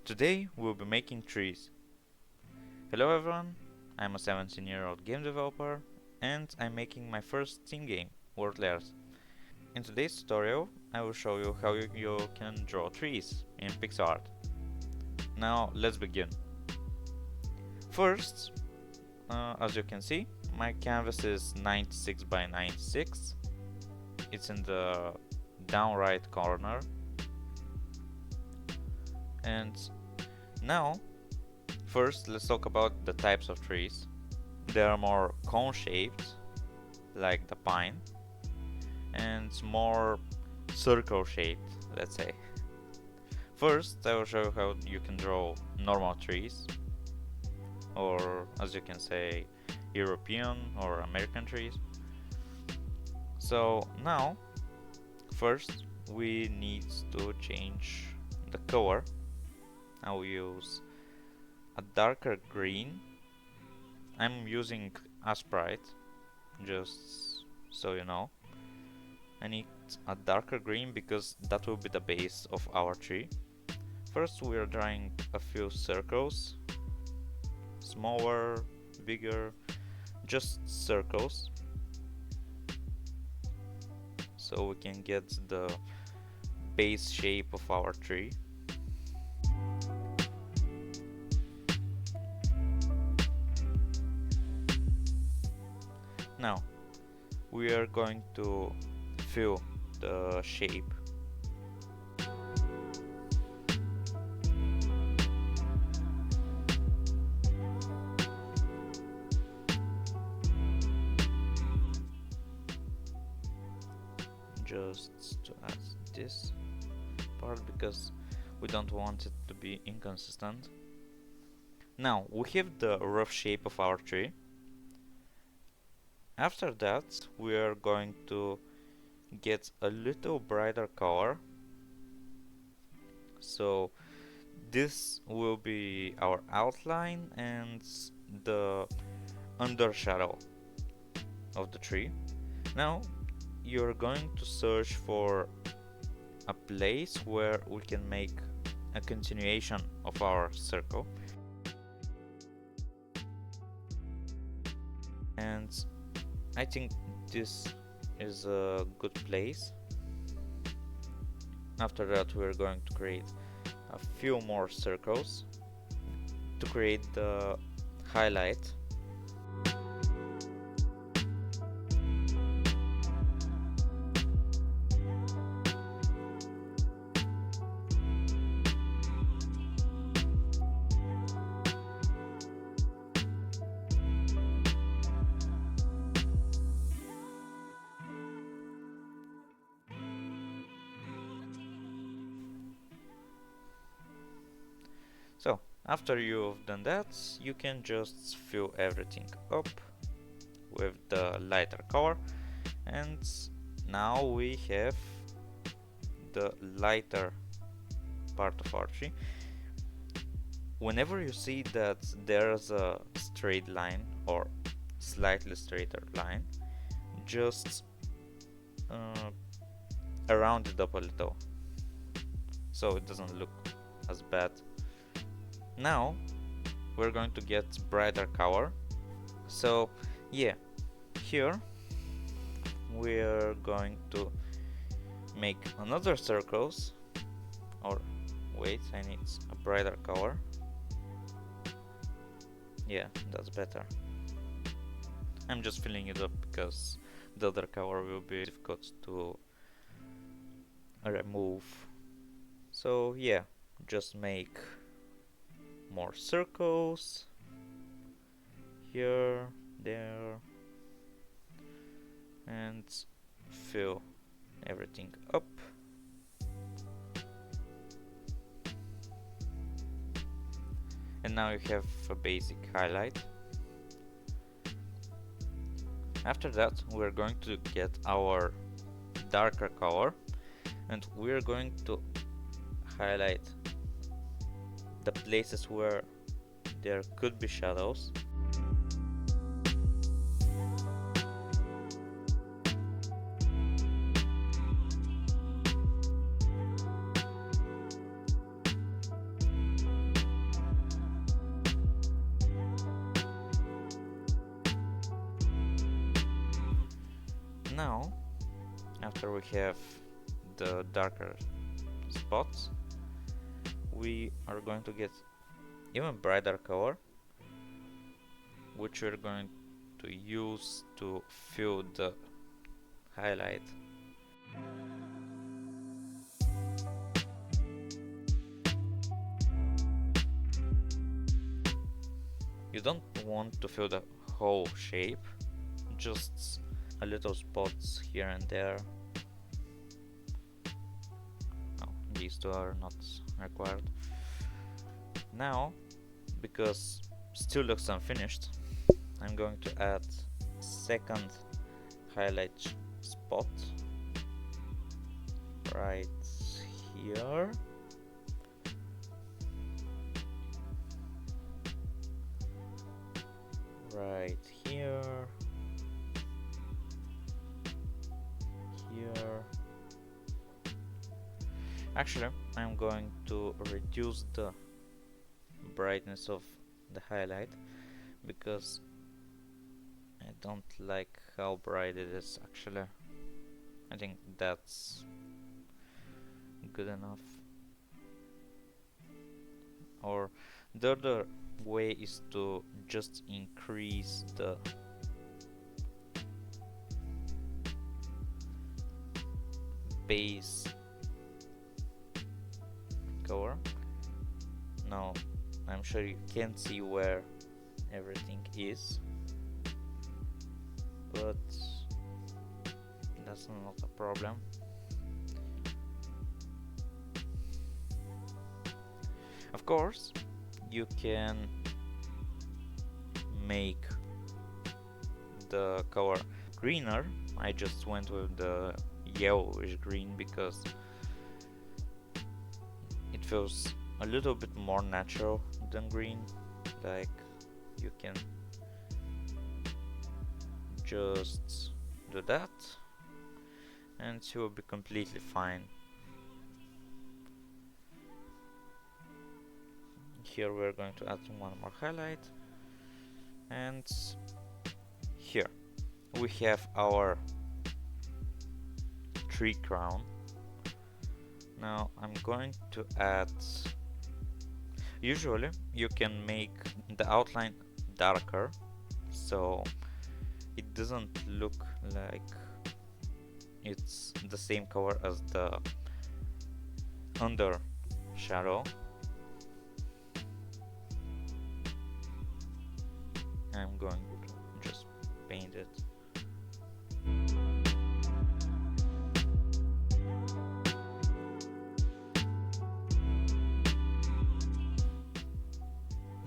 Today we'll be making trees. Hello everyone, I'm a 17-year-old game developer and I'm making my first Steam game, Worldless. In today's tutorial, I will show you how you can draw trees in PixArt. Now let's begin. First, as you can see, my canvas is 96 by 96. It's in the down right corner. And now, first let's talk about the types of trees. They are more cone-shaped, like the pine, and more circle-shaped, let's say. First, I will show you how you can draw normal trees, or as you can say, European or American trees. So now, first we need to change the color. I will use a darker green. I'm using a sprite, just so you know. I need a darker green because that will be the base of our tree. First we are drawing a few circles, smaller, bigger, just circles, so we can get the base shape of our tree. Now we are going to fill the shape. Just to add this part because we don't want it to be inconsistent. Now we have the rough shape of our tree. After that we are going to get a little brighter color, so this will be our outline and the undershadow of the tree. Now you're going to search for a place where we can make a continuation of our circle, and I think this is a good place. After that we're going to create a few more circles to create the highlight. So after you've done that, you can just fill everything up with the lighter color, and now we have the lighter part of our tree. Whenever you see that there's a straight line or slightly straighter line, just round it up a little so it doesn't look as bad. Now we're going to get brighter color. So yeah, here we're going to make another circles, or wait, I need a brighter color. Yeah, that's better. I'm just filling it up because the other color will be difficult to remove. So yeah, just make more circles here, there, and fill everything up. And now you have a basic highlight. After that we're going to get our darker color and we're going to highlight the places where there could be shadows. Now, after we have the darker spots, we are going to get even brighter color, which we're going to use to fill the highlight. You don't want to fill the whole shape, just a little spots here and there. Oh, these two are not required. Now, because still looks unfinished, I'm going to add second highlight spot right here. Right here. Here. Actually, I'm going to reduce the brightness of the highlight because I don't like how bright it is actually. I think that's good enough. Or the other way is to just increase the base color. Now I'm sure you can't see where everything is, but that's not a problem. Of course, you can make the color greener. I just went with the yellowish green because it feels a little bit more natural than green. Like, you can just do that and it will be completely fine. Here we're going to add one more highlight, and here we have our tree crown. Now I'm going to add, usually you can make the outline darker so it doesn't look like it's the same color as the under shadow. I'm going to just paint it.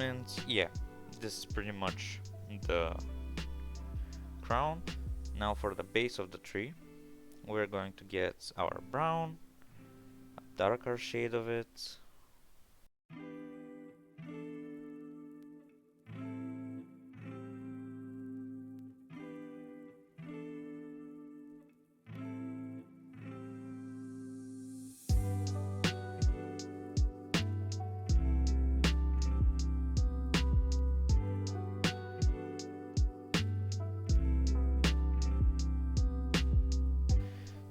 And yeah, this is pretty much the crown. Now for the base of the tree, we're going to get our brown, a darker shade of it.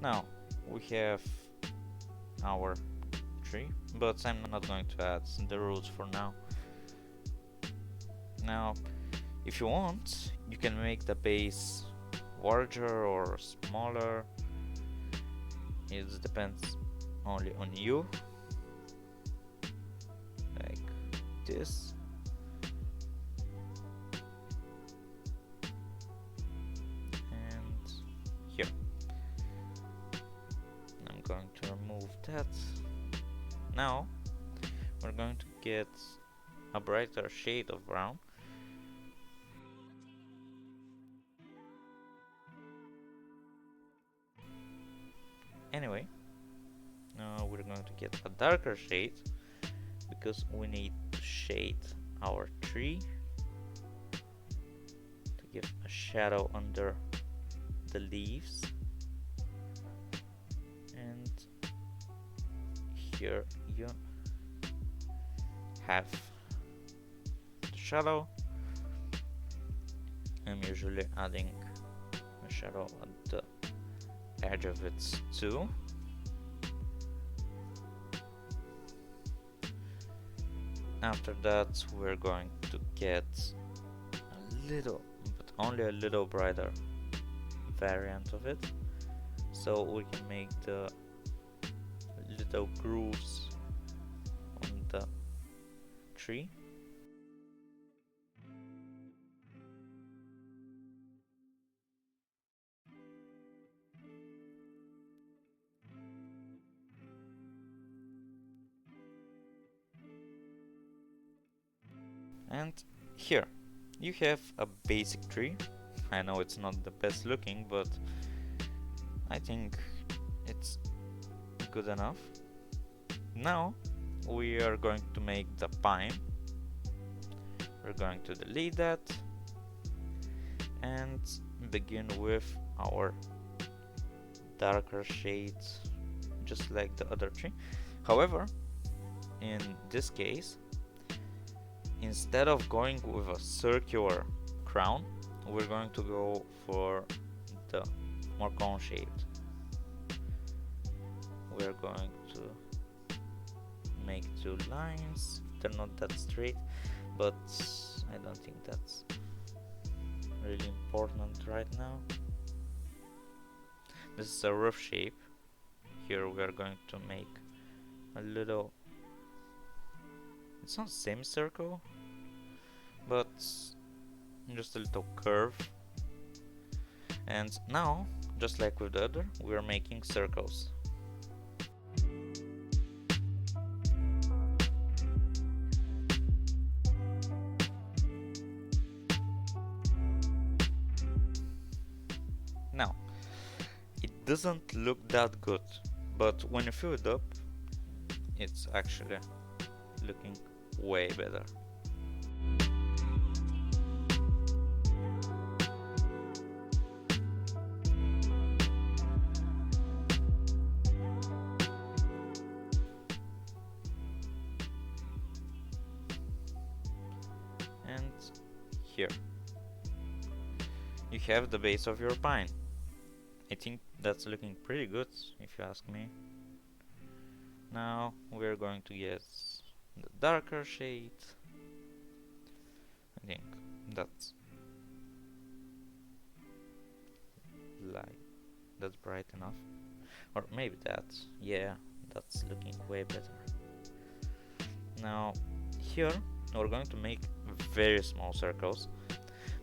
Now we have our tree, but I'm not going to add the roots for now. Now, if you want, you can make the base larger or smaller. It depends only on you. Like this. And here. I'm going to remove that. Now we're going to get a brighter shade of brown. Anyway, now we're going to get a darker shade because we need to shade our tree to give a shadow under the leaves. And here you have the shadow. I'm usually adding a shadow at the edge of it too. After that, we're going to get a little, but only a little brighter variant of it, so we can make the little grooves on the tree. And here you have a basic tree. I know it's not the best looking, but I think it's good enough. Now we are going to make the pine. We're going to delete that and begin with our darker shades, just like the other tree. However, in this case, instead of going with a circular crown, we're going to go for the more cone shaped. We're going to make two lines. They're not that straight, but I don't think that's really important right now. This is a rough shape. Here we are going to make a little, it's not semicircle, but just a little curve. And now, just like with the other, we are making circles. Now, it doesn't look that good, but when you fill it up, it's actually looking way better. And here you have the base of your pine. I think that's looking pretty good, if you ask me. Now we're going to get the darker shade. I think that's that's bright enough, or maybe that's, yeah, that's looking way better. Now here we're going to make very small circles,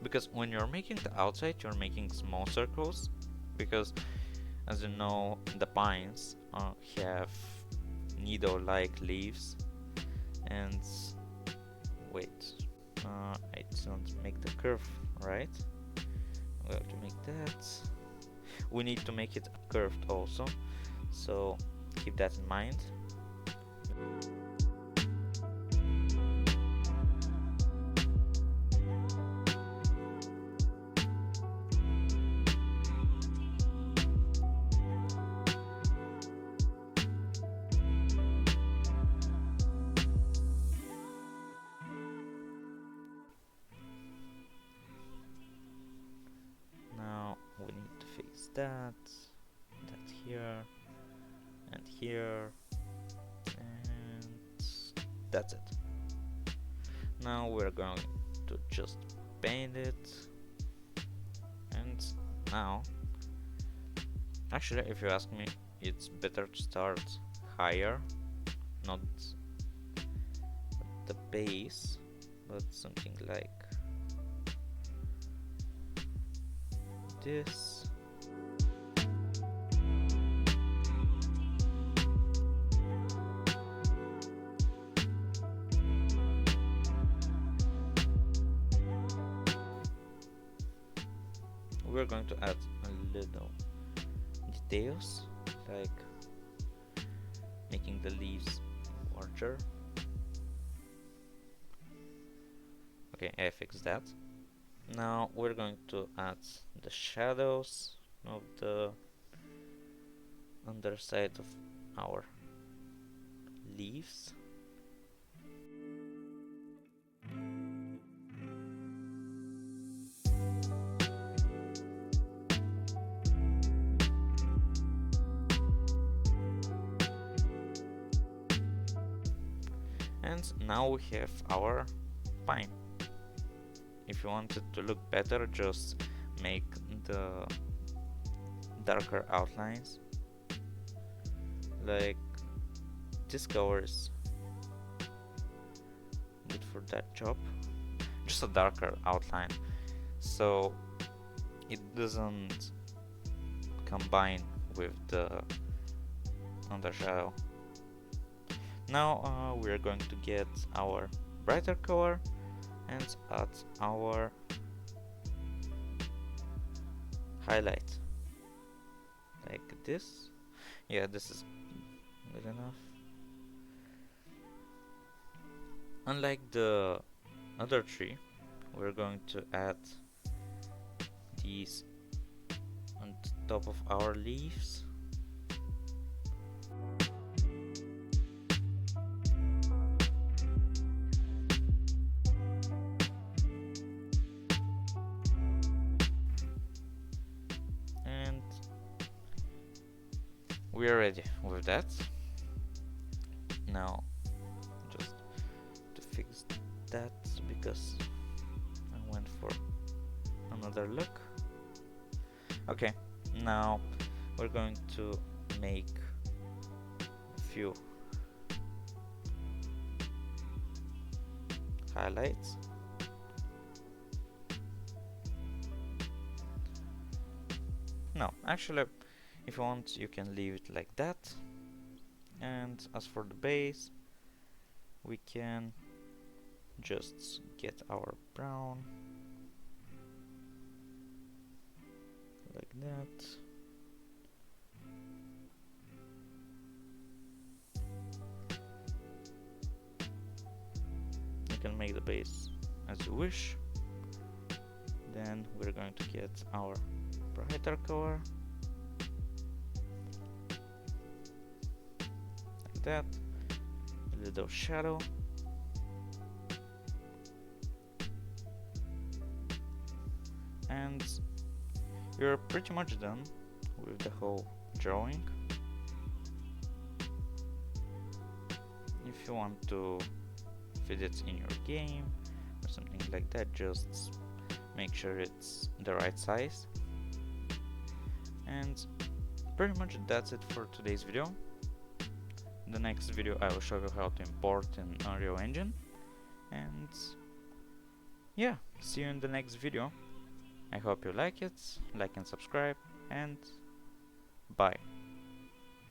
because when you're making the outside you're making small circles, because as you know the pines have needle-like leaves. And wait, I didn't make the curve right. We have to make that. We need to make it curved also, so keep that in mind. We need to fix that here, and here, and that's it. Now we're going to just paint it, and now, actually, if you ask me, it's better to start higher, not the base, but something like this. We're going to add a little details, like making the leaves larger. Okay, I fixed that. Now we're going to add the shadows of the underside of our leaves. And now we have our pine. If you want it to look better, just make the darker outlines. Like this color is good for that job. Just a darker outline, so it doesn't combine with the undershadow. Now we are going to get our brighter color and add our highlight like this. Yeah, this is good enough. Unlike the other tree, we're going to add these on top of our leaves. And we are ready with that. Now just to fix that, because I went for another look. Okay, now we're going to make a few highlights. No, actually, if you want, you can leave it like that. And as for the base, we can just get our brown like that. You can make the base as you wish. Then we're going to get our brighter color like that, a little shadow, and you're pretty much done with the whole drawing. If you want to fit it in your game or something like that, just make sure it's the right size. And pretty much that's it for today's video. In the next video I will show you how to import an Unreal Engine, and yeah, see you in the next video. I hope you like it, like and subscribe, and bye.